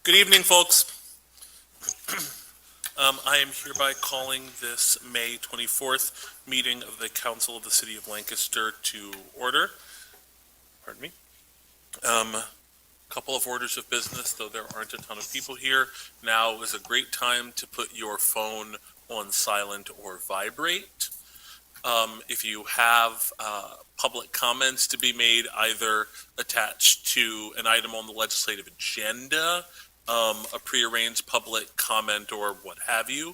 Good evening, folks. I am hereby calling this May 24th meeting of the Council of the City of Lancaster to order. Pardon me. Couple of orders of business, though there aren't a ton of people here. Now is a great time to put your phone on silent or vibrate. If you have public comments to be made, either attached to an item on the legislative agenda, a prearranged public comment, or what have you,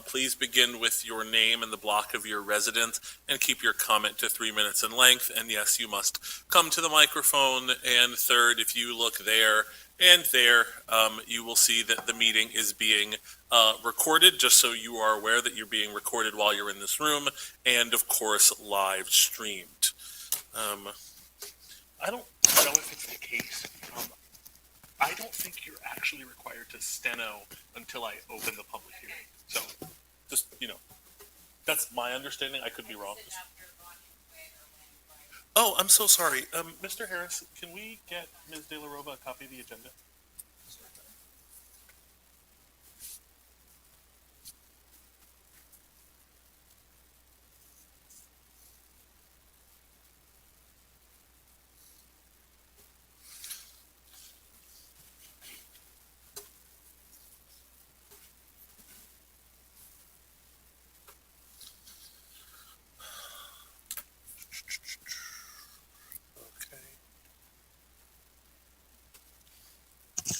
please begin with your name and the block of your residence and keep your comment to 3 minutes in length. And yes, you must come to the microphone. And third, if you look there and there, you will see that the meeting is being recorded, just so you are aware that you're being recorded while you're in this room, and of course live streamed. I don't know if it's the case. I don't think you're actually required to steno until I open the public hearing. So, just, that's my understanding. I could be wrong. Oh, I'm so sorry. Mr. Harris, can we get Ms. De La Roba a copy of the agenda?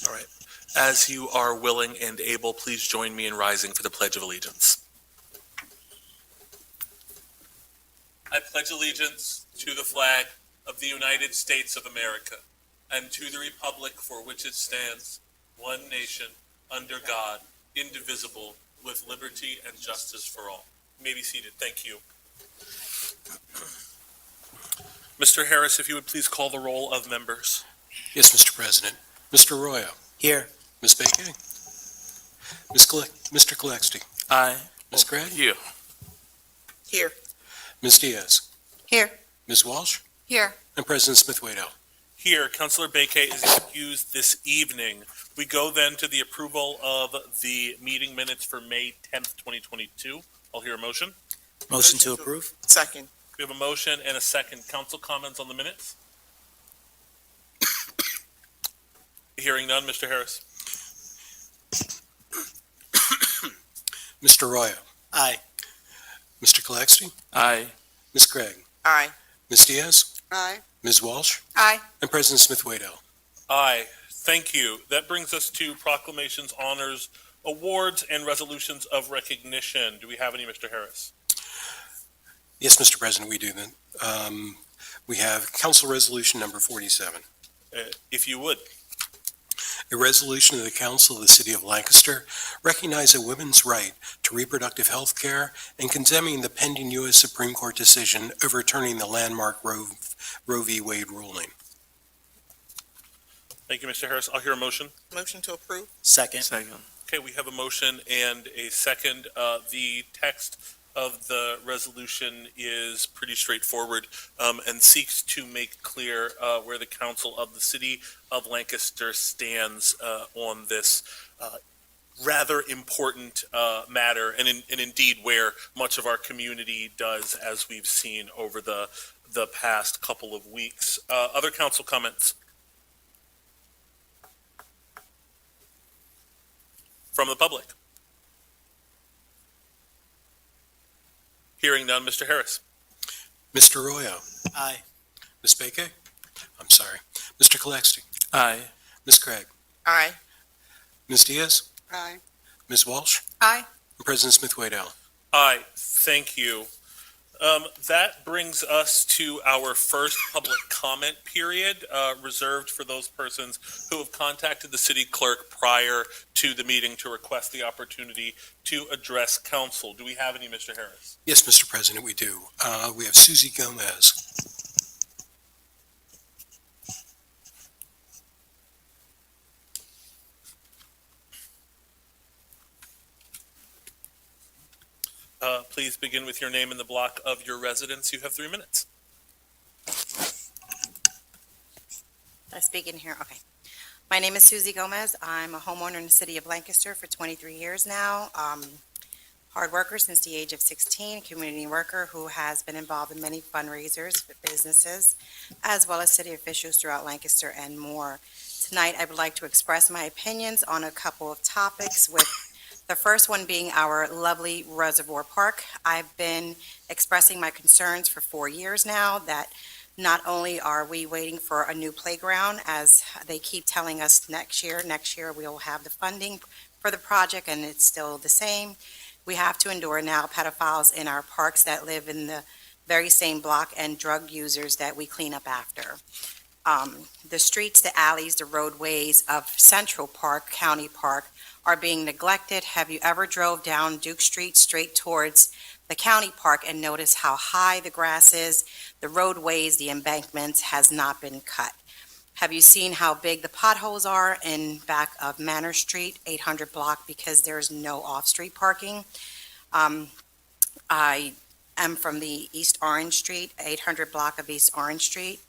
All right. As you are willing and able, please join me in rising for the Pledge of Allegiance. I pledge allegiance to the flag of the United States of America and to the republic for which it stands, one nation, under God, indivisible, with liberty and justice for all. You may be seated. Thank you. Mr. Harris, if you would please call the roll of members. Yes, Mr. President. Mr. Arroyo. Here. Ms. Baker. Mr. Kalexty. Aye. Ms. Gregg. Here. Here. Ms. Diaz. Here. Ms. Walsh. Here. And President Smith-Waddell. Here, Councilor Bakay is excused this evening. We go then to the approval of the meeting minutes for May 10th, 2022. I'll hear a motion. Motion to approve? Second. We have a motion and a second. Council comments on the minutes? Hearing none, Mr. Harris. Mr. Arroyo. Aye. Mr. Kalexty. Aye. Ms. Gregg. Aye. Ms. Diaz. Aye. Ms. Walsh. Aye. And President Smith-Waddell. Aye. Thank you. That brings us to proclamations, honors, awards, and resolutions of recognition. Do we have any, Mr. Harris? Yes, Mr. President, we do then. We have Council Resolution number 47. If you would. A resolution of the Council of the City of Lancaster recognizing women's right to reproductive health care and condemning the pending U.S. Supreme Court decision overturning the landmark Roe v. Wade ruling. Thank you, Mr. Harris. I'll hear a motion. Motion to approve. Second. Okay, we have a motion and a second. The text of the resolution is pretty straightforward and seeks to make clear where the Council of the City of Lancaster stands on this rather important matter, and indeed where much of our community does, as we've seen over the past couple of weeks. Other council comments? From the public? Hearing none, Mr. Harris. Mr. Arroyo. Aye. Ms. Baker. I'm sorry. Mr. Kalexty. Aye. Ms. Gregg. Aye. Ms. Diaz. Aye. Ms. Walsh. Aye. And President Smith-Waddell. Aye, thank you. That brings us to our first public comment period, reserved for those persons who have contacted the city clerk prior to the meeting to request the opportunity to address council. Do we have any, Mr. Harris? Yes, Mr. President, we do. We have Susie Gomez. Please begin with your name and the block of your residence. You have 3 minutes. I speak in here? Okay. My name is Susie Gomez. I'm a homeowner in the city of Lancaster for 23 years now. Hard worker since the age of 16, community worker who has been involved in many fundraisers for businesses, as well as city officials throughout Lancaster and more. Tonight, I would like to express my opinions on a couple of topics, with the first one being our lovely Reservoir Park. I've been expressing my concerns for 4 years now that not only are we waiting for a new playground, as they keep telling us next year we'll have the funding for the project, and it's still the same. We have to endure now pedophiles in our parks that live in the very same block and drug users that we clean up after. The streets, the alleys, the roadways of Central Park, County Park, are being neglected. Have you ever drove down Duke Street straight towards the county park and noticed how high the grass is? The roadways, the embankments has not been cut. Have you seen how big the potholes are in back of Manor Street, 800 block, because there's no off-street parking? I am from the East Orange Street, 800 block of East Orange Street.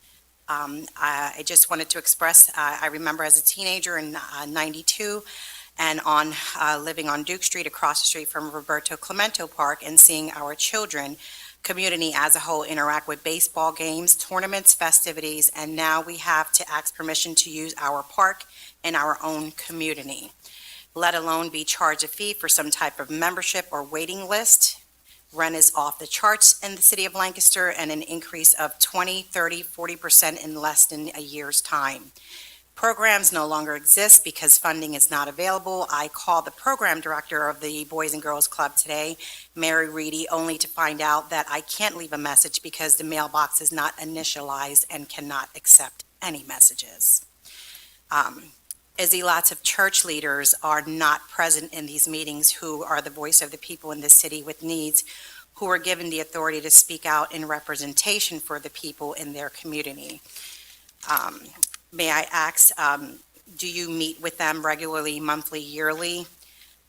I just wanted to express, I remember as a teenager in 92, and living on Duke Street, across the street from Roberto Clemente Park, and seeing our children, community as a whole, interact with baseball games, tournaments, festivities, and now we have to ask permission to use our park in our own community, let alone be charged a fee for some type of membership or waiting list. Rent is off the charts in the city of Lancaster, and an increase of 20, 30, 40% in less than a year's time. Programs no longer exist because funding is not available. I called the program director of the Boys and Girls Club today, Mary Reedy, only to find out that I can't leave a message because the mailbox is not initialized and cannot accept any messages. Lots of church leaders are not present in these meetings, who are the voice of the people in the city with needs, who are given the authority to speak out in representation for the people in their community. May I ask, do you meet with them regularly, monthly, yearly?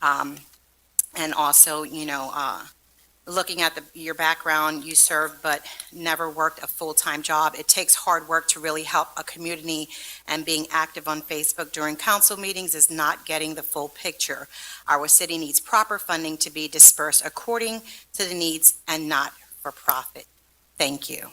And also, looking at your background, you served but never worked a full-time job. It takes hard work to really help a community, and being active on Facebook during council meetings is not getting the full picture. Our city needs proper funding to be dispersed according to the needs and not for profit. Thank you.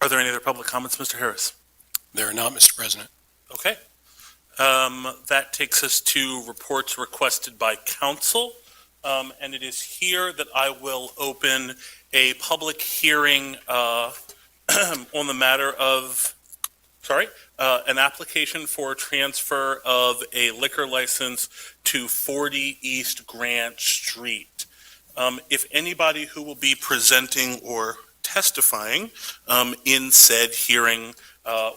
Are there any other public comments, Mr. Harris? There are not, Mr. President. Okay. That takes us to reports requested by council. And it is here that I will open a public hearing on the matter of, an application for transfer of a liquor license to 40 East Grant Street. If anybody who will be presenting or testifying in said hearing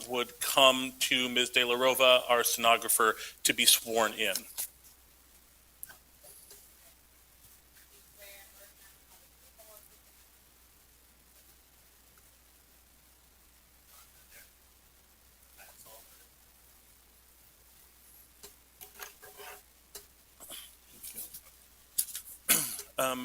would come to Ms. De La Rova, our stenographer, to be sworn in.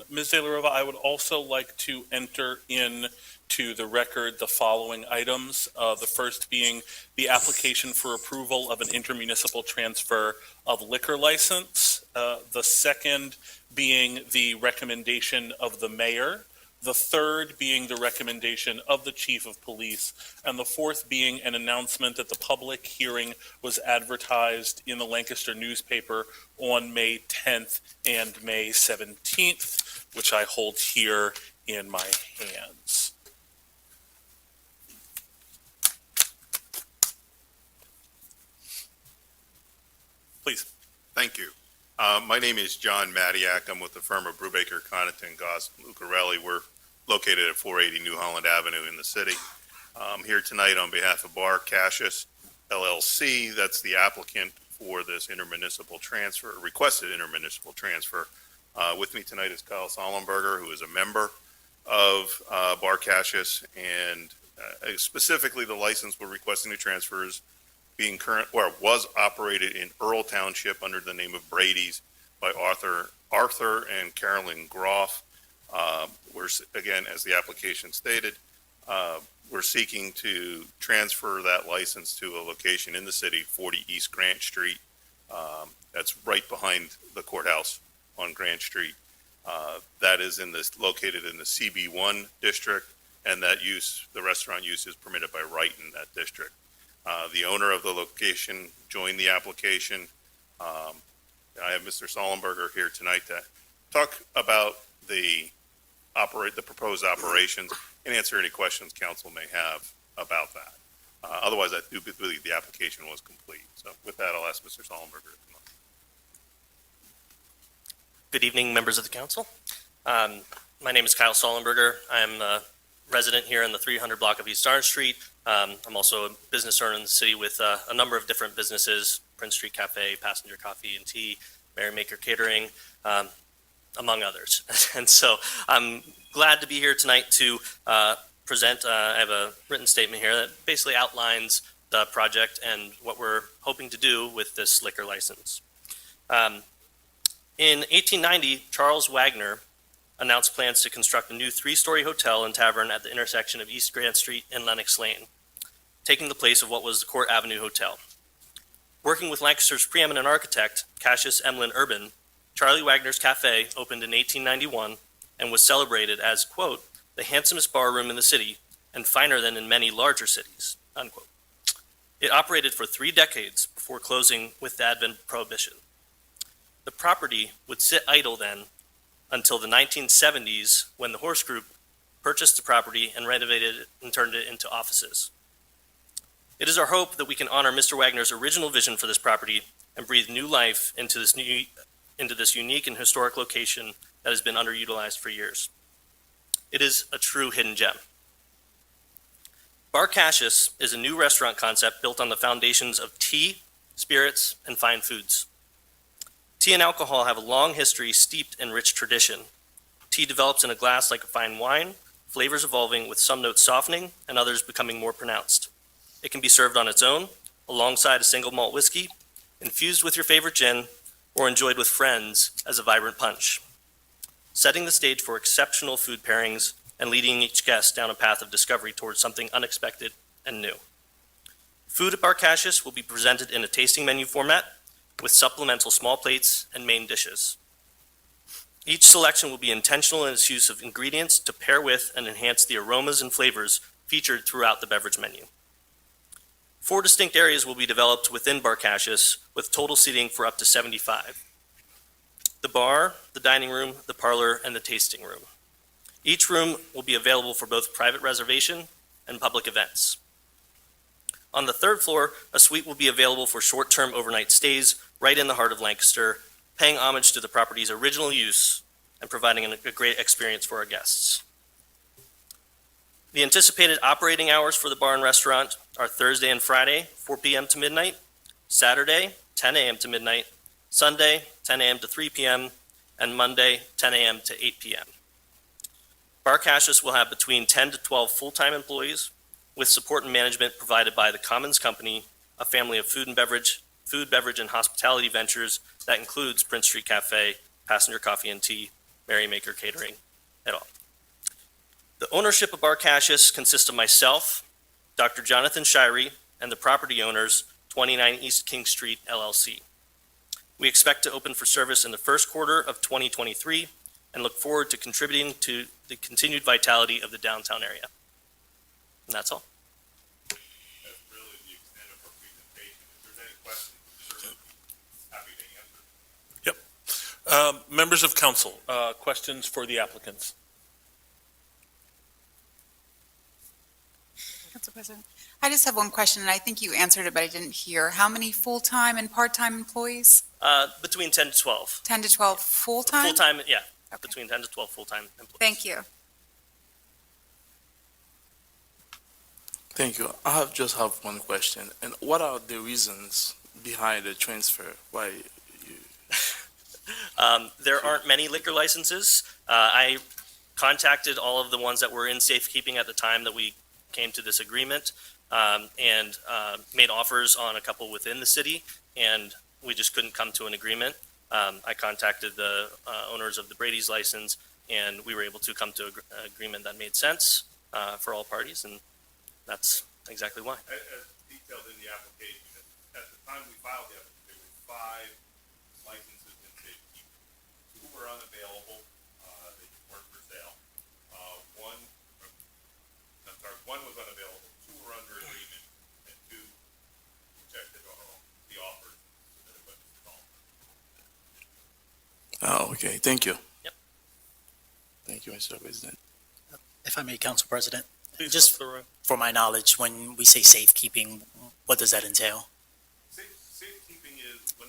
Ms. De La Rova, I would also like to enter into the record the following items. The first being the application for approval of an intermunicipal transfer of liquor license. The second being the recommendation of the mayor. The third being the recommendation of the chief of police. And the fourth being an announcement that the public hearing was advertised in the Lancaster newspaper on May 10th and May 17th, which I hold here in my hands. Please. Thank you. My name is John Madiak. I'm with the firm of Brubaker, Connaughton, Goss, Lucarelli. We're located at 480 New Holland Avenue in the city. I'm here tonight on behalf of Bar Cassius LLC. That's the applicant for this intermunicipal transfer, requested intermunicipal transfer. With me tonight is Kyle Sollenberger, who is a member of Bar Cassius, and specifically the license we're requesting to transfer is was operated in Earl Township under the name of Brady's by Arthur and Carolyn Groff. Again, as the application stated, we're seeking to transfer that license to a location in the city, 40 East Grant Street. That's right behind the courthouse on Grant Street. That is located in the CB1 district, and that use, the restaurant use, is permitted by right in that district. The owner of the location joined the application. I have Mr. Sollenberger here tonight to talk about the proposed operations and answer any questions council may have about that. Otherwise, I do believe the application was complete. So with that, I'll ask Mr. Sollenberger to come up. Good evening, members of the council. My name is Kyle Sollenberger. I'm a resident here in the 300 block of East Orange Street. I'm also a business owner in the city with a number of different businesses: Prince Street Cafe, Passenger Coffee and Tea, Merrymaker Catering, among others. And so I'm glad to be here tonight to present. I have a written statement here that basically outlines the project and what we're hoping to do with this liquor license. In 1890, Charles Wagner announced plans to construct a new 3-story hotel and tavern at the intersection of East Grant Street and Lenox Lane, taking the place of what was the Court Avenue Hotel. Working with Lancaster's preeminent architect, Cassius Emlyn Urban, Charlie Wagner's Cafe opened in 1891 and was celebrated as, quote, the handsomest bar room in the city and finer than in many larger cities, unquote. It operated for 3 decades before closing with the advent of Prohibition. The property would sit idle then until the 1970s, when the Horse Group purchased the property and renovated it and turned it into offices. It is our hope that we can honor Mr. Wagner's original vision for this property and breathe new life into this unique and historic location that has been underutilized for years. It is a true hidden gem. Bar Cassius is a new restaurant concept built on the foundations of tea, spirits, and fine foods. Tea and alcohol have a long history steeped in rich tradition. Tea develops in a glass like a fine wine, flavors evolving with some notes softening and others becoming more pronounced. It can be served on its own, alongside a single malt whiskey, infused with your favorite gin, or enjoyed with friends as a vibrant punch, setting the stage for exceptional food pairings and leading each guest down a path of discovery towards something unexpected and new. Food at Bar Cassius will be presented in a tasting menu format with supplemental small plates and main dishes. Each selection will be intentional in its use of ingredients to pair with and enhance the aromas and flavors featured throughout the beverage menu. 4 distinct areas will be developed within Bar Cassius, with total seating for up to 75. The bar, the dining room, the parlor, and the tasting room. Each room will be available for both private reservation and public events. On the 3rd floor, a suite will be available for short-term overnight stays right in the heart of Lancaster, paying homage to the property's original use and providing a great experience for our guests. The anticipated operating hours for the bar and restaurant are Thursday and Friday, 4 p.m. to midnight, Saturday, 10 a.m. to midnight, Sunday, 10 a.m. to 3 p.m., and Monday, 10 a.m. to 8 p.m. Bar Cassius will have between 10 to 12 full-time employees, with support and management provided by the Commons Company, a family of food, beverage, and hospitality ventures that includes Prince Street Cafe, Passenger Coffee and Tea, Merrymaker Catering, et al. The ownership of Bar Cassius consists of myself, Dr. Jonathan Shirey, and the property owners, 29 East King Street, LLC. We expect to open for service in the first quarter of 2023 and look forward to contributing to the continued vitality of the downtown area. And that's all. That's really the extent of our presentation. If there's any questions, we're certainly happy to answer. Members of council, questions for the applicants? Council President, I just have one question, and I think you answered it, but I didn't hear. How many full-time and part-time employees? Between 10 to 12. 10 to 12 full-time? Full-time, yeah, Okay. between 10 to 12 full-time employees. Thank you. Thank you. I just have one question. And what are the reasons behind the transfer? Why you? There aren't many liquor licenses. I contacted all of the ones that were in safekeeping at the time that we came to this agreement, and made offers on a couple within the city, and we just couldn't come to an agreement. I contacted the owners of the Brady's license, and we were able to come to an agreement that made sense for all parties, and that's exactly why. As detailed in the application, at the time we filed the application, there were 5 licenses in safety. 2 were unavailable, they just weren't for sale. One was unavailable, 2 were under agreement, and 2 rejected the offers submitted by Mr. Dahl. Oh, okay, thank you. Yep. Thank you, Mr. President. If I may, Council President, Please, Just- Councilor Roy. for my knowledge, when we say safekeeping, what does that entail? Safekeeping is I'm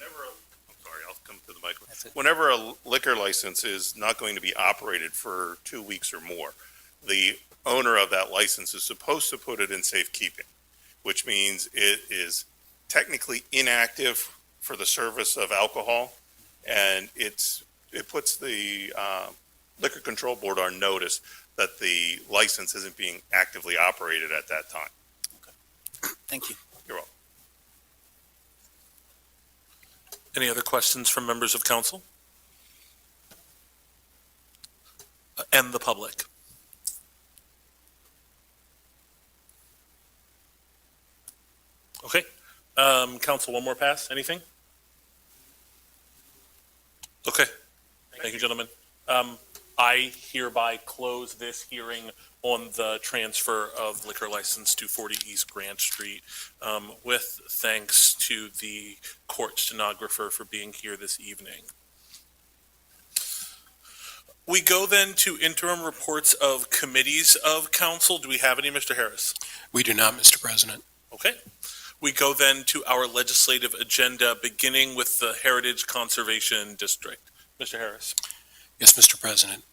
sorry, I'll come to the microphone. That's it. Whenever a liquor license is not going to be operated for 2 weeks or more, the owner of that license is supposed to put it in safekeeping, which means it is technically inactive for the service of alcohol, and it puts the Liquor Control Board on notice that the license isn't being actively operated at that time. Thank you. You're welcome. Any other questions from members of council? And the public? Okay, council, one more pass, anything? Okay, thank you, gentlemen. I hereby close this hearing on the transfer of liquor license to 40 East Grant Street, with thanks to the court stenographer for being here this evening. We go then to interim reports of committees of council. Do we have any, Mr. Harris? We do not, Mr. President. Okay. We go then to our legislative agenda, beginning with the Heritage Conservation District. Mr. Harris. Yes, Mr. President.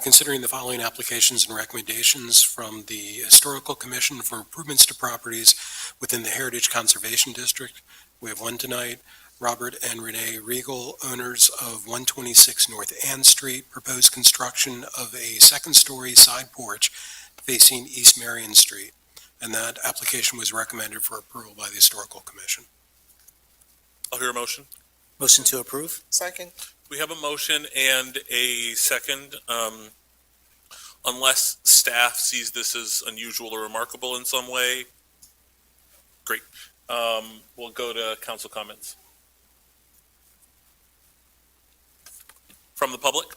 Considering the following applications and recommendations from the Historical Commission for improvements to properties within the Heritage Conservation District, we have one tonight. Robert and Renee Regal, owners of 126 North Ann Street, proposed construction of a second-story side porch facing East Marion Street, and that application was recommended for approval by the Historical Commission. I'll hear a motion. Motion to approve? Second. We have a motion and a second. Unless staff sees this as unusual or remarkable in some way, great. We'll go to council comments. From the public?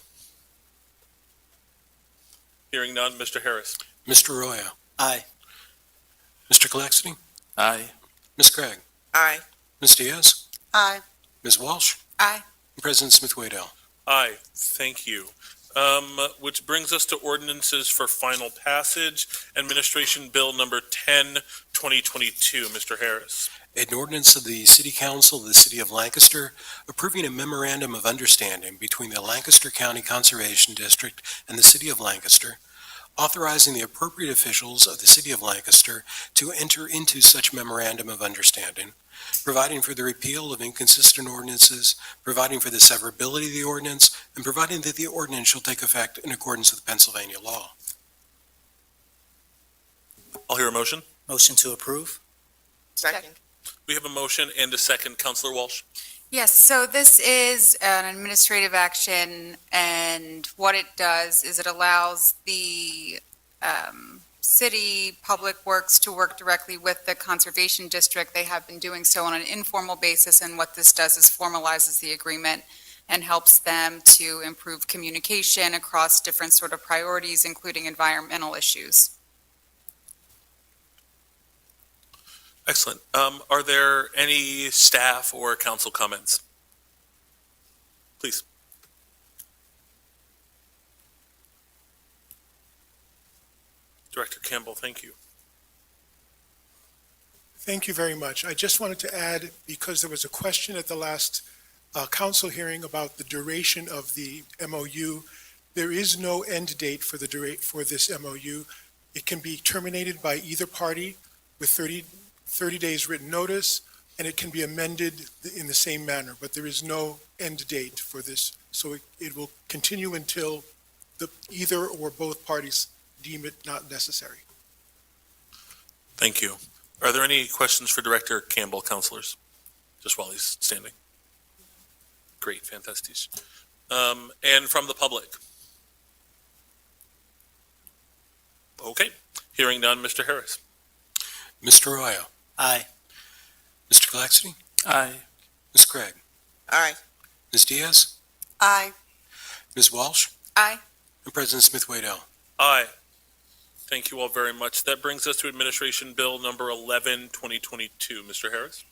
Hearing none, Mr. Harris. Mr. Arroyo. Aye. Mr. Calexidy. Aye. Ms. Craig. Aye. Ms. Diaz. Aye. Ms. Walsh. Aye. And President Smith-Waddell. Aye, thank you. Which brings us to ordinances for final passage. Administration Bill number 10, 2022. Mr. Harris. An ordinance of the City Council of the City of Lancaster approving a memorandum of understanding between the Lancaster County Conservation District and the City of Lancaster, authorizing the appropriate officials of the City of Lancaster to enter into such memorandum of understanding, providing for the repeal of inconsistent ordinances, providing for the severability of the ordinance, and providing that the ordinance shall take effect in accordance with Pennsylvania law. I'll hear a motion. Motion to approve? Second. We have a motion and a second. Councilor Walsh. Yes, so this is an administrative action, and what it does is it allows the city public works to work directly with the conservation district. They have been doing so on an informal basis, and what this does is formalizes the agreement and helps them to improve communication across different sort of priorities, including environmental issues. Excellent. Are there any staff or council comments? Please. Director Campbell, thank you. Thank you very much. I just wanted to add, because there was a question at the last council hearing about the duration of the MOU, there is no end date for this MOU. It can be terminated by either party with 30 days written notice, and it can be amended in the same manner, but there is no end date for this. So it will continue until either or both parties deem it not necessary. Thank you. Are there any questions for Director Campbell, councilors? Just while he's standing. Great, fantastic. And from the public? Okay, hearing none, Mr. Harris. Mr. Arroyo, Aye. Mr. Claxton, Aye. Ms. Craig, Aye. Ms. Diaz, Aye. Ms. Walsh, Aye. and President Smith-Waddell. Aye. Thank you all very much. That brings us to Administration Bill number 11, 2022. Mr. Harris?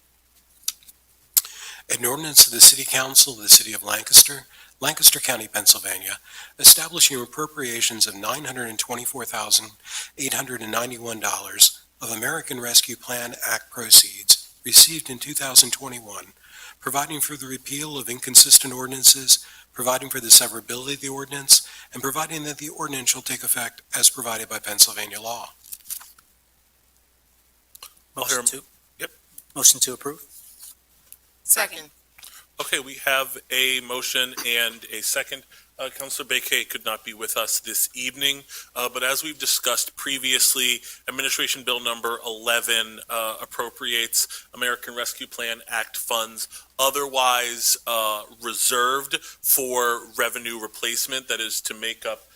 An ordinance of the City Council of the City of Lancaster, Lancaster County, Pennsylvania, establishing appropriations of $924,891 of American Rescue Plan Act proceeds received in 2021, providing for the repeal of inconsistent ordinances, providing for the severability of the ordinance, and providing that the ordinance shall take effect as provided by Pennsylvania law. I'll hear Motion him. to? Yep. Motion to approve? Second. Okay, we have a motion and a second. Councilor Bakay could not be with us this evening, but as we've discussed previously, Administration Bill number 11 appropriates American Rescue Plan Act funds otherwise reserved for revenue replacement, that is to make up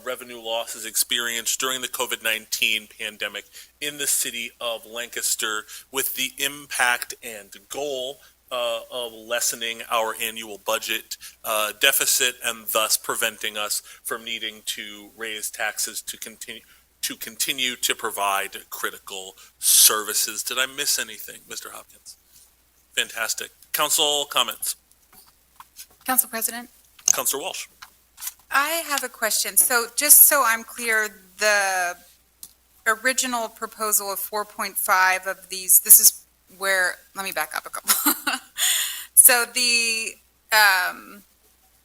revenue losses experienced during the COVID-19 pandemic in the city of Lancaster, with the impact and goal of lessening our annual budget deficit and thus preventing us from needing to raise taxes to continue to provide critical services. Did I miss anything, Mr. Hopkins? Fantastic. Council comments. Council President? Councilor Walsh. I have a question. So just so I'm clear, the original proposal of 4.5 of these, this is where, let me back up a couple. So the,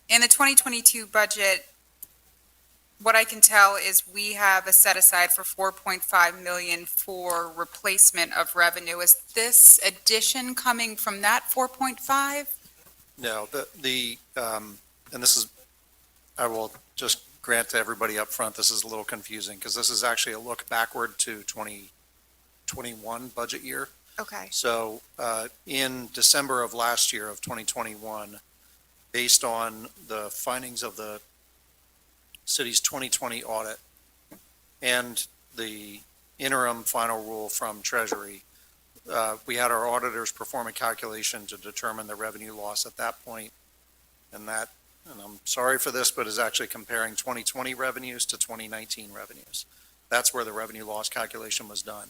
in the 2022 budget, what I can tell is we have a set aside for 4.5 million for replacement of revenue. Is this addition coming from that 4.5? No, and this is, I will just grant to everybody up front, this is a little confusing because this is actually a look backward to 2021 budget year. Okay. So in December of last year of 2021, based on the findings of the city's 2020 audit and the interim final rule from Treasury, we had our auditors perform a calculation to determine the revenue loss at that point. And I'm sorry for this, but is actually comparing 2020 revenues to 2019 revenues. That's where the revenue loss calculation was done.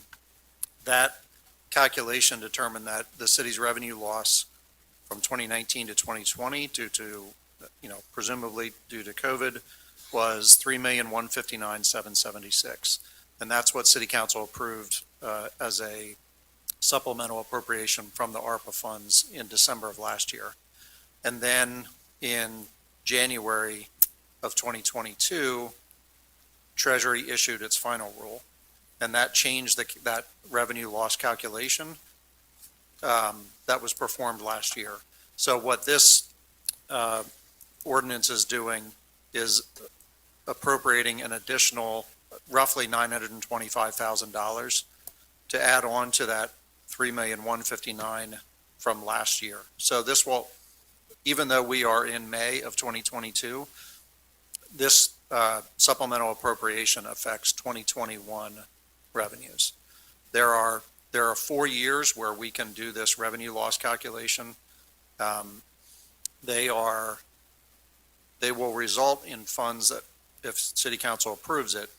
That calculation determined that the city's revenue loss from 2019 to 2020 due to, presumably due to COVID, was $3,159,776. And that's what City Council approved as a supplemental appropriation from the ARPA funds in December of last year. And then in January of 2022, Treasury issued its final rule, and that changed that revenue loss calculation that was performed last year. So what this ordinance is doing is appropriating an additional roughly $925,000 to add on to that $3,159,000 from last year. So this will, even though we are in May of 2022, this supplemental appropriation affects 2021 revenues. There are 4 years where we can do this revenue loss calculation. They will result in funds that, if City Council approves it,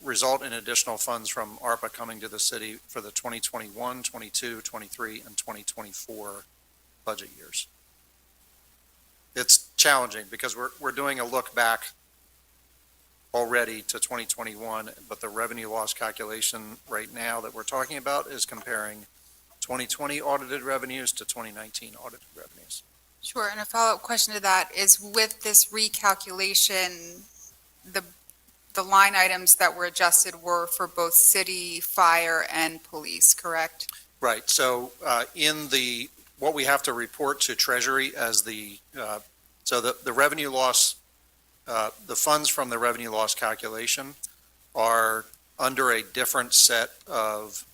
result in additional funds from ARPA coming to the city for the 2021, 22, 23, and 2024 budget years. It's challenging because we're doing a look back already to 2021, but the revenue loss calculation right now that we're talking about is comparing 2020 audited revenues to 2019 audited revenues. Sure, and a follow-up question to that is, with this recalculation, the line items that were adjusted were for both city, fire, and police, correct? Right, so what we have to report to Treasury as the revenue loss, the funds from the revenue loss calculation are under a different set of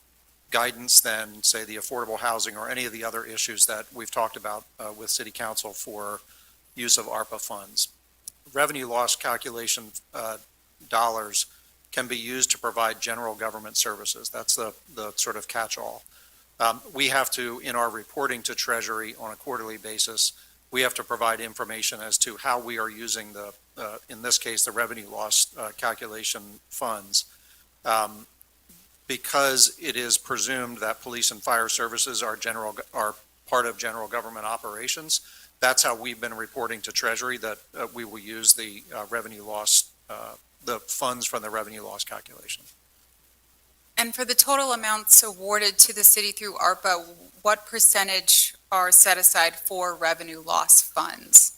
guidance than, say, the affordable housing or any of the other issues that we've talked about with City Council for use of ARPA funds. Revenue loss calculation dollars can be used to provide general government services. That's the sort of catch-all. We have to, in our reporting to Treasury on a quarterly basis, we have to provide information as to how we are using the, in this case, the revenue loss calculation funds. Because it is presumed that police and fire services are part of general government operations, that's how we've been reporting to Treasury that we will use the revenue loss, the funds from the revenue loss calculation. And for the total amounts awarded to the city through ARPA, what percentage are set aside for revenue loss funds?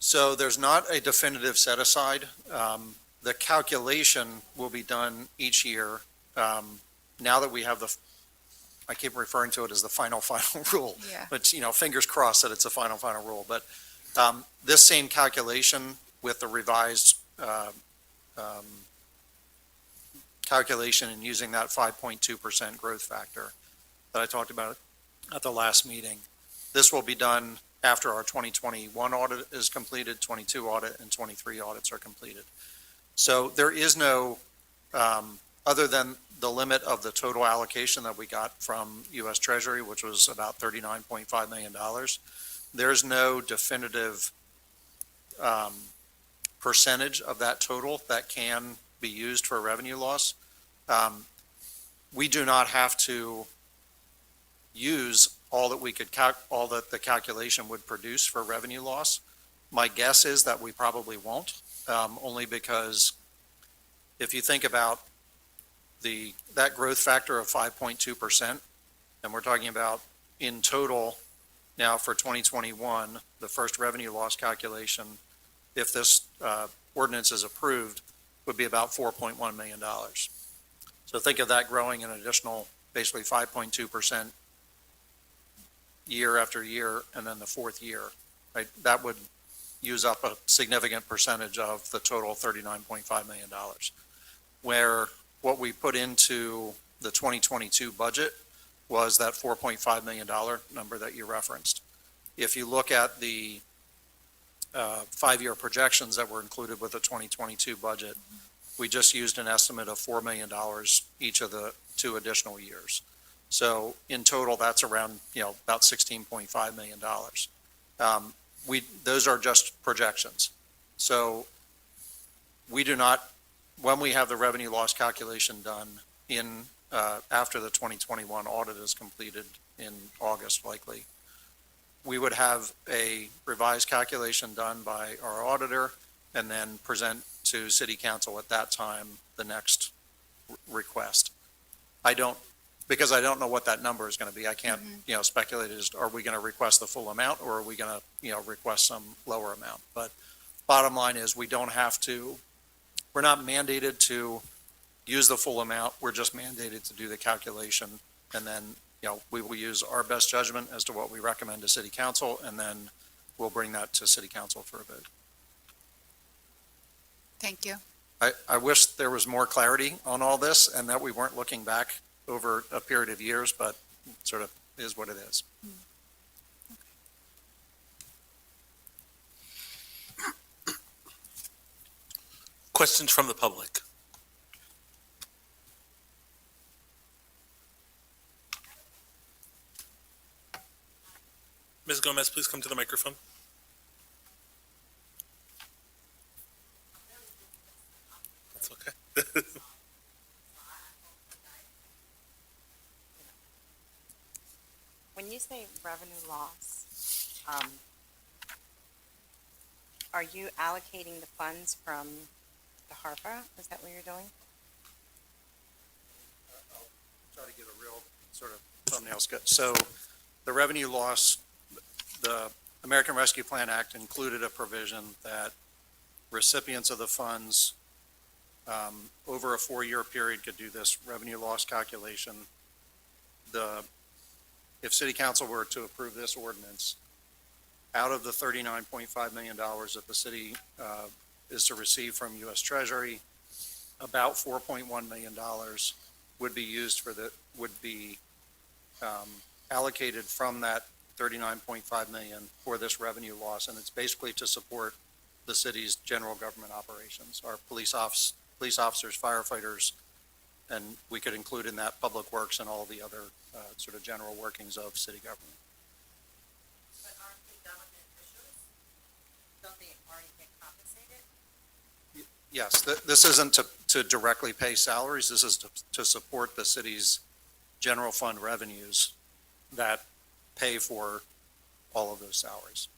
So there's not a definitive set aside. The calculation will be done each year. Now that we have I keep referring to it as the final rule. Yeah. But, fingers crossed that it's a final rule. But this same calculation with the revised calculation and using that 5.2% growth factor that I talked about at the last meeting, this will be done after our 2021 audit is completed, 22 audit, and 23 audits are completed. So there is no, other than the limit of the total allocation that we got from U.S. Treasury, which was about $39.5 million, there's no definitive percentage of that total that can be used for revenue loss. We do not have to use all that we could all that the calculation would produce for revenue loss. My guess is that we probably won't, only because if you think about that growth factor of 5.2%, and we're talking about in total now for 2021, the first revenue loss calculation, if this ordinance is approved, would be about $4.1 million. So think of that growing an additional, basically 5.2% year after year, and then the fourth year, right? That would use up a significant percentage of the total $39.5 million. Where what we put into the 2022 budget was that $4.5 million number that you referenced. If you look at the 5-year projections that were included with the 2022 budget, we just used an estimate of $4 million each of the 2 additional years. So in total, that's around, about $16.5 million. Those are just projections. So we do not, when we have the revenue loss calculation done after the 2021 audit is completed in August likely, we would have a revised calculation done by our auditor and then present to City Council at that time the next request. Because I don't know what that number is going to be. I can't, speculate as are we going to request the full amount or are we going to, request some lower amount? But bottom line is we're not mandated to use the full amount. We're just mandated to do the calculation. And then, we will use our best judgment as to what we recommend to City Council, and then we'll bring that to City Council for a vote. Thank you. I wish there was more clarity on all this and that we weren't looking back over a period of years, but it sort of is what it is. Questions from the public? Ms. Gomez, please come to the microphone. That's okay. When you say revenue loss, are you allocating the funds from the HARPA? Is that what you're doing? I'll try to get a real sort of thumbnail sketch. So the revenue loss, the American Rescue Plan Act included a provision that recipients of the funds over a 4-year period could do this revenue loss calculation. If City Council were to approve this ordinance, out of the $39.5 million that the city is to receive from U.S. Treasury, about $4.1 million would be used would be allocated from that 39.5 million for this revenue loss, and it's basically to support the city's general government operations, our police officers, firefighters, and we could include in that public works and all the other sort of general workings of city government. But aren't they government officials? Don't they already get compensated? Yes, this isn't to directly pay salaries, this is to support the city's general fund revenues that pay for all of those salaries.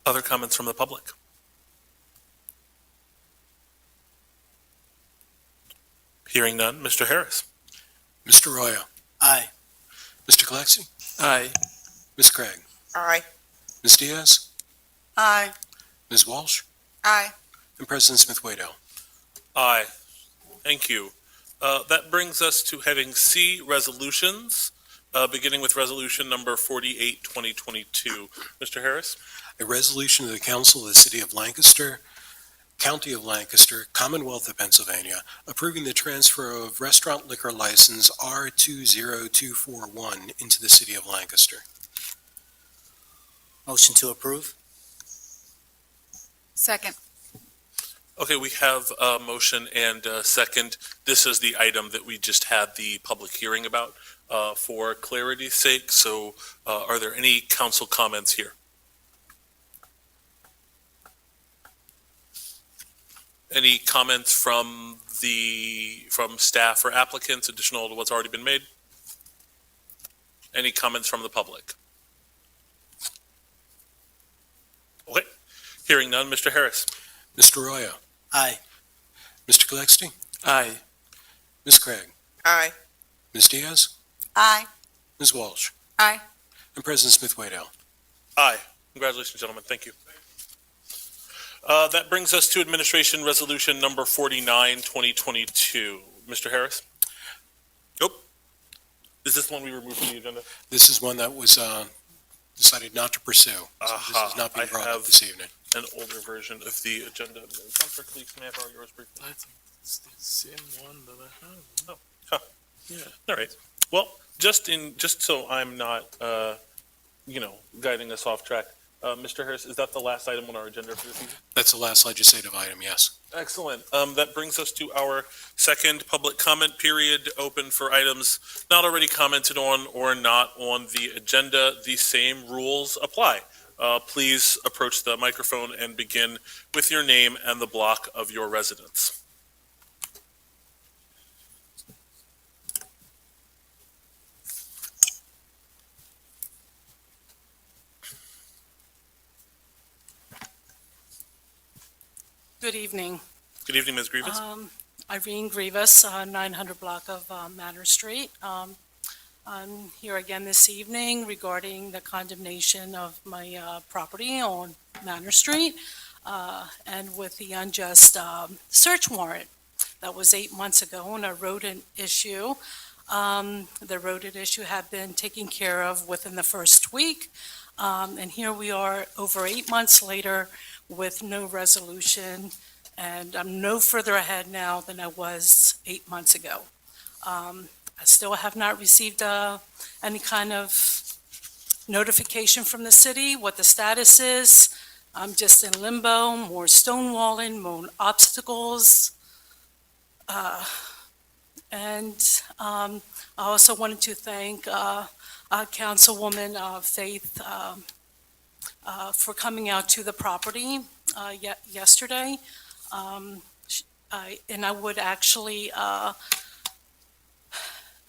Other comments from the public? Hearing none, Mr. Harris. Mr. Royo, Aye. Mr. Gillespie, Aye. Ms. Craig, Aye. Ms. Diaz, Aye. Ms. Walsh, Aye. and President Smith Waddell. Aye. Thank you. That brings us to heading C, resolutions, beginning with resolution number 48, 2022. Mr. Harris? A resolution of the Council of the City of Lancaster, County of Lancaster, Commonwealth of Pennsylvania, approving the transfer of restaurant liquor license R20241 into the City of Lancaster. Motion to approve? Second. Okay, we have a motion and a second. This is the item that we just had the public hearing about for clarity's sake. So are there any council comments here? Any comments from staff or applicants additional to what's already been made? Any comments from the public? Okay, hearing none, Mr. Harris. Mr. Royo, Aye. Mr. Gillespie, Aye. Ms. Craig, Aye. Ms. Diaz, Aye. Ms. Walsh, Aye. and President Smith Waddell. Aye. Congratulations, gentlemen. Thank you. That brings us to Administration Resolution Number 49, 2022. Mr. Harris? Nope. Is this the one we removed from the agenda? This is one that was decided not to pursue. So this is not being I brought have- up this evening. An older version of the agenda. Councilor Cleese, may I borrow yours briefly? I think it's the same one that I have. Huh. Yeah. All right. Well, just so I'm not, guiding us off track, Mr. Harris, is that the last item on our agenda for this evening? That's the last legislative item, yes. Excellent. That brings us to our second public comment period, open for items not already commented on or not on the agenda. The same rules apply. Please approach the microphone and begin with your name and the block of your residence. Good evening. Good evening, Ms. Grievous. Irene Grievous, 900 block of Manor Street. I'm here again this evening regarding the condemnation of my property on Manor Street and with the unjust search warrant that was 8 months ago on a rodent issue. The rodent issue had been taken care of within the first week. And here we are over 8 months later with no resolution, and I'm no further ahead now than I was 8 months ago. I still have not received any kind of notification from the city, what the status is. I'm just in limbo, more stonewalling, more obstacles. And I also wanted to thank Councilwoman Faith for coming out to the property yesterday. And I would actually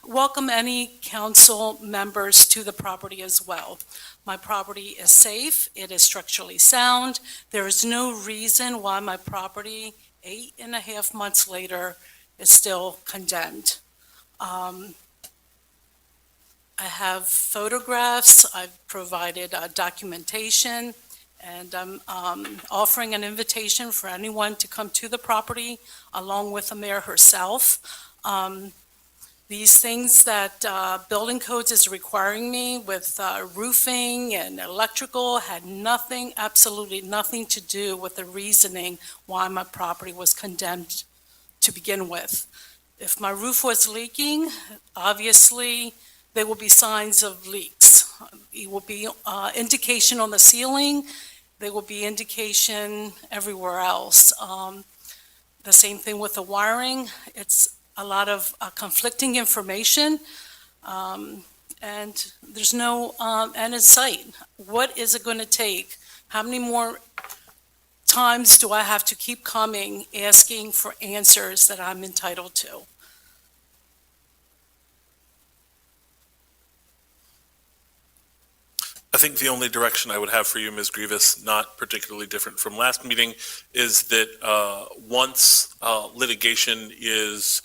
welcome any council members to the property as well. My property is safe, it is structurally sound. There is no reason why my property, 8.5 months later, is still condemned. I have photographs, I've provided documentation, and I'm offering an invitation for anyone to come to the property along with the mayor herself. These things that building codes is requiring me with roofing and electrical had nothing, absolutely nothing to do with the reasoning why my property was condemned to begin with. If my roof was leaking, obviously, there will be signs of leaks. It will be indication on the ceiling. There will be indication everywhere else. The same thing with the wiring. It's a lot of conflicting information, and there's no end in sight. What is it going to take? How many more times do I have to keep coming, asking for answers that I'm entitled to? I think the only direction I would have for you, Ms. Grievous, not particularly different from last meeting, is that once litigation is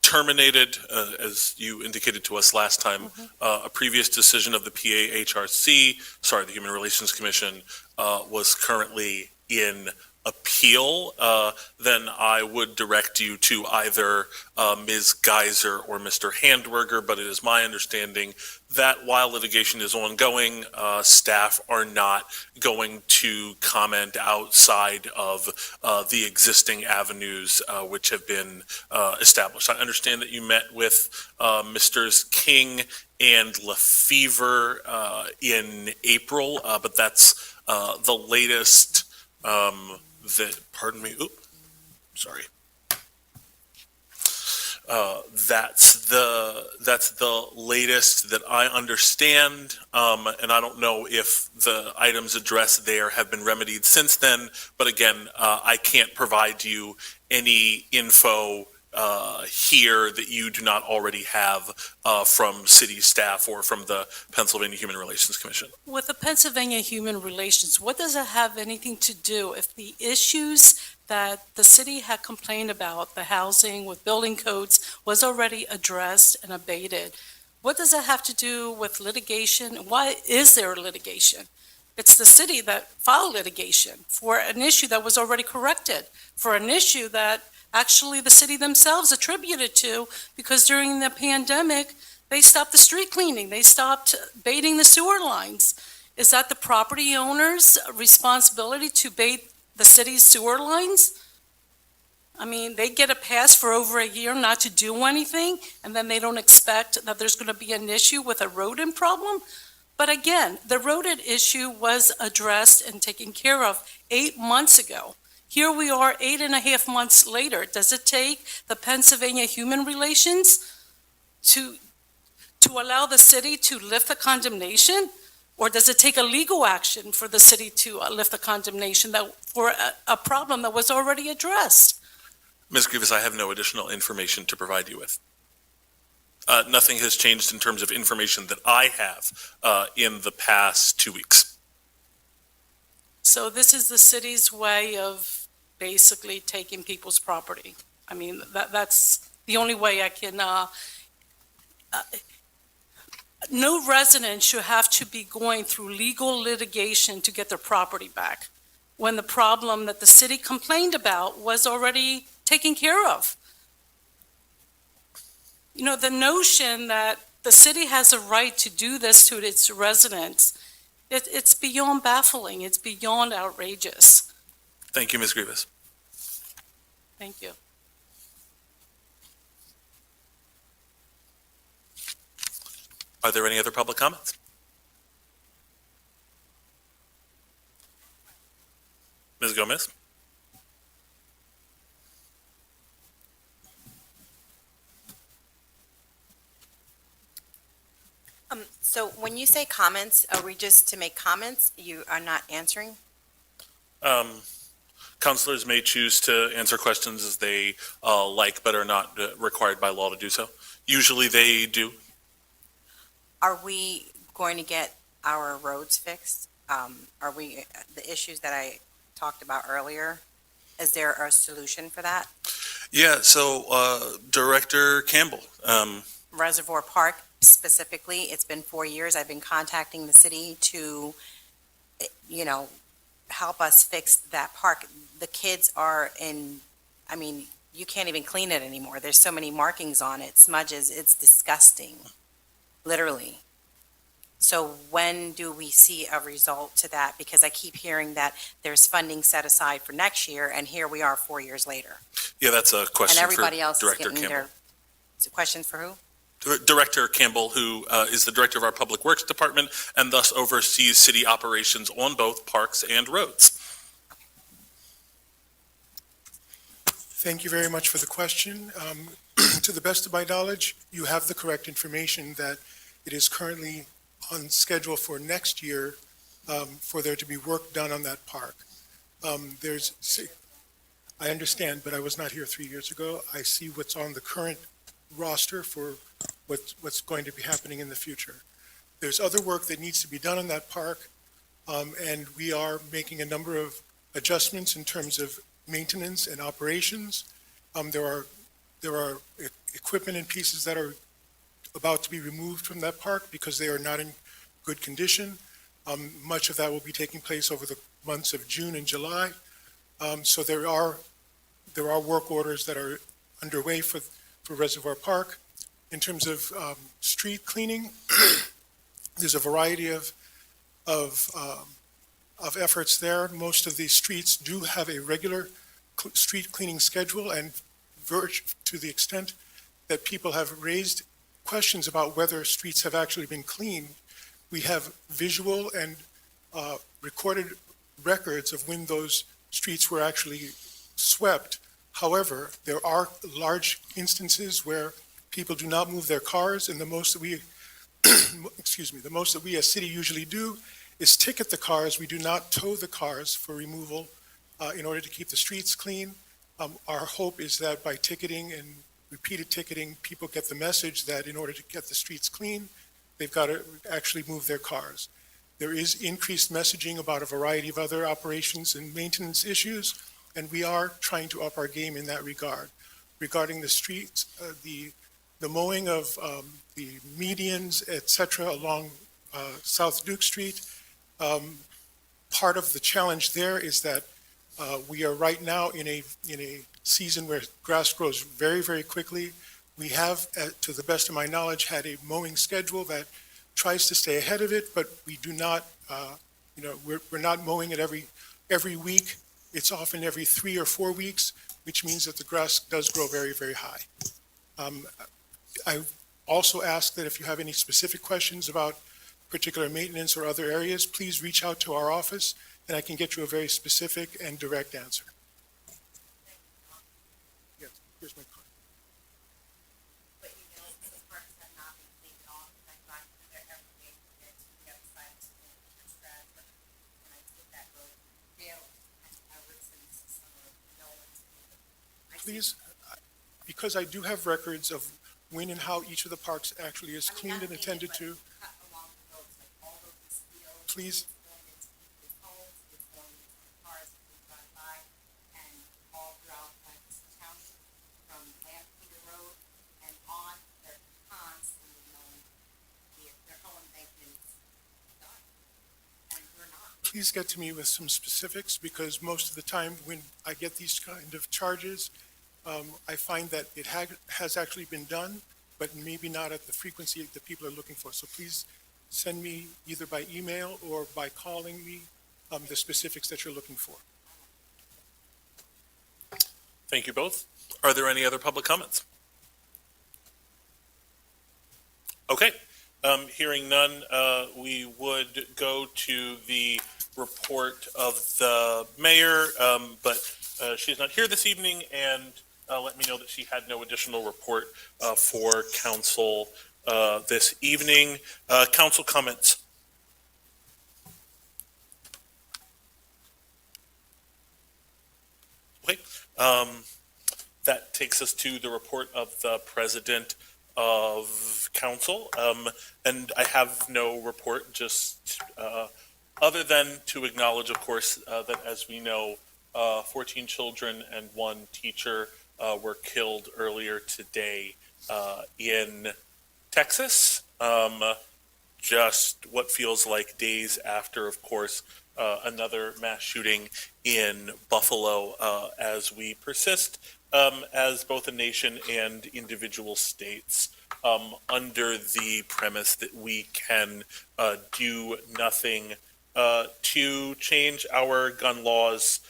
terminated, as you indicated to us last time, a previous decision of the the Human Relations Commission, was currently in appeal, then I would direct you to either Ms. Geiser or Mr. Handwerger, but it is my understanding that while litigation is ongoing, staff are not going to comment outside of the existing avenues which have been established. I understand that you met with Mr. King and Lefevre in April, but that's the latest pardon me, sorry. That's the latest that I understand, and I don't know if the items addressed there have been remedied since then, but again, I can't provide you any info here that you do not already have from city staff or from the Pennsylvania Human Relations Commission. With the Pennsylvania Human Relations, what does it have anything to do if the issues that the city had complained about, the housing with building codes, was already addressed and abated? What does it have to do with litigation? Why is there litigation? It's the city that filed litigation for an issue that was already corrected, for an issue that actually the city themselves attributed to, because during the pandemic, they stopped the street cleaning, they stopped baiting the sewer lines. Is that the property owner's responsibility to bait the city's sewer lines? I mean, they get a pass for over a year not to do anything, and then they don't expect that there's going to be an issue with a rodent problem? But again, the rodent issue was addressed and taken care of 8 months ago. Here we are 8.5 months later. Does it take the Pennsylvania Human Relations to allow the city to lift the condemnation? Or does it take a legal action for the city to lift the condemnation for a problem that was already addressed? Ms. Grievous, I have no additional information to provide you with. Nothing has changed in terms of information that I have in the past 2 weeks. So this is the city's way of basically taking people's property. I mean, that's the only way I can, no resident should have to be going through legal litigation to get their property back, when the problem that the city complained about was already taken care of. You know, the notion that the city has a right to do this to its residents, it's beyond baffling, it's beyond outrageous. Thank you, Ms. Grievous. Thank you. Are there any other public comments? Ms. Gomez? So when you say comments, are we just to make comments? You are not answering? Councilors may choose to answer questions as they like, but are not required by law to do so. Usually they do. Are we going to get our roads fixed? Are we, the issues that I talked about earlier, is there a solution for that? Yeah, so Director Campbell. Reservoir Park specifically, it's been 4 years. I've been contacting the city to, you know, help us fix that park. The kids are in, I mean, you can't even clean it anymore. There's so many markings on it, smudges, it's disgusting, literally. So when do we see a result to that? Because I keep hearing that there's funding set aside for next year, and here we are 4 years later. Yeah, that's a And question for everybody else is Director getting Campbell. their, is it question for who? Director Campbell, who is the director of our Public Works Department and thus oversees city operations on both parks and roads. Thank you very much for the question. To the best of my knowledge, you have the correct information that it is currently on schedule for next year for there to be work done on that park. I understand, but I was not here 3 years ago. I see what's on the current roster for what's going to be happening in the future. There's other work that needs to be done on that park, and we are making a number of adjustments in terms of maintenance and operations. There are equipment and pieces that are about to be removed from that park because they are not in good condition. Much of that will be taking place over the months of June and July. So there are work orders that are underway for Reservoir Park. In terms of street cleaning, there's a variety of efforts there. Most of these streets do have a regular street cleaning schedule, and to the extent that people have raised questions about whether streets have actually been cleaned, we have visual and recorded records of when those streets were actually swept. However, there are large instances where people do not move their cars, and the most that we, the most that we as city usually do is ticket the cars. We do not tow the cars for removal in order to keep the streets clean. Our hope is that by ticketing and repeated ticketing, people get the message that in order to get the streets clean, they've got to actually move their cars. There is increased messaging about a variety of other operations and maintenance issues, and we are trying to up our game in that regard. Regarding the streets, the mowing of the medians, et cetera, along South Duke Street, part of the challenge there is that we are right now in a season where grass grows very, very quickly. We have, to the best of my knowledge, had a mowing schedule that tries to stay ahead of it, but we do not, we're not mowing it every week. It's often every 3 or 4 weeks, which means that the grass does grow very, very high. I also ask that if you have any specific questions about particular maintenance or other areas, please reach out to our office, and I can get you a very specific and direct answer. Yes, here's my card. But you know, the parks have not been cleaned at all. I drive through there every day to get to the other side to the Stratford, and I take that road daily. I listen to some of no one's cleaned it. Please, because I do have records of when and how each of the parks actually is cleaned and attended to, Cut along the roads, like all of these fields. please, It's going into people's homes, it's going into the cars that we drive by, and all throughout Lancaster County, from Lampeter Road and on, they're constantly mowing their home maintenance done. And we're not. please get to me with some specifics, because most of the time when I get these kind of charges, I find that it has actually been done, but maybe not at the frequency that people are looking for. So please send me either by email or by calling me the specifics that you're looking for. Thank you both. Are there any other public comments? Okay, hearing none, we would go to the report of the mayor, but she's not here this evening, and let me know that she had no additional report for council this evening. Council comments. Okay, that takes us to the report of the president of council, and I have no report, just other than to acknowledge, of course, that as we know, 14 children and 1 teacher were killed earlier today in Texas. Just what feels like days after, of course, another mass shooting in Buffalo as we persist as both a nation and individual states, under the premise that we can do nothing to change our gun laws,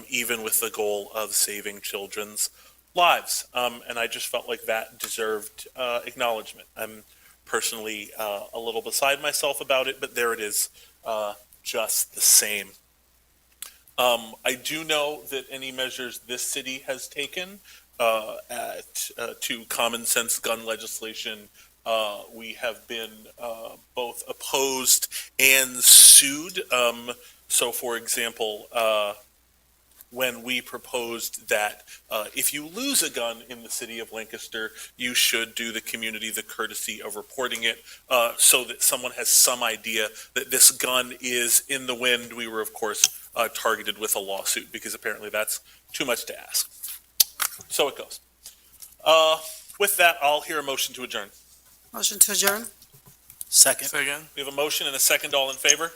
even with the goal of saving children's lives. And I just felt like that deserved acknowledgement. I'm personally a little beside myself about it, but there it is, just the same. I do know that any measures this city has taken to common sense gun legislation, we have been both opposed and sued. So, for example, when we proposed that if you lose a gun in the city of Lancaster, you should do the community the courtesy of reporting it so that someone has some idea that this gun is in the wind. We were, of course, targeted with a lawsuit because apparently that's too much to ask. So it goes. With that, I'll hear a motion to adjourn. Motion to adjourn? Second. Second. We have a motion and a second. All in favor?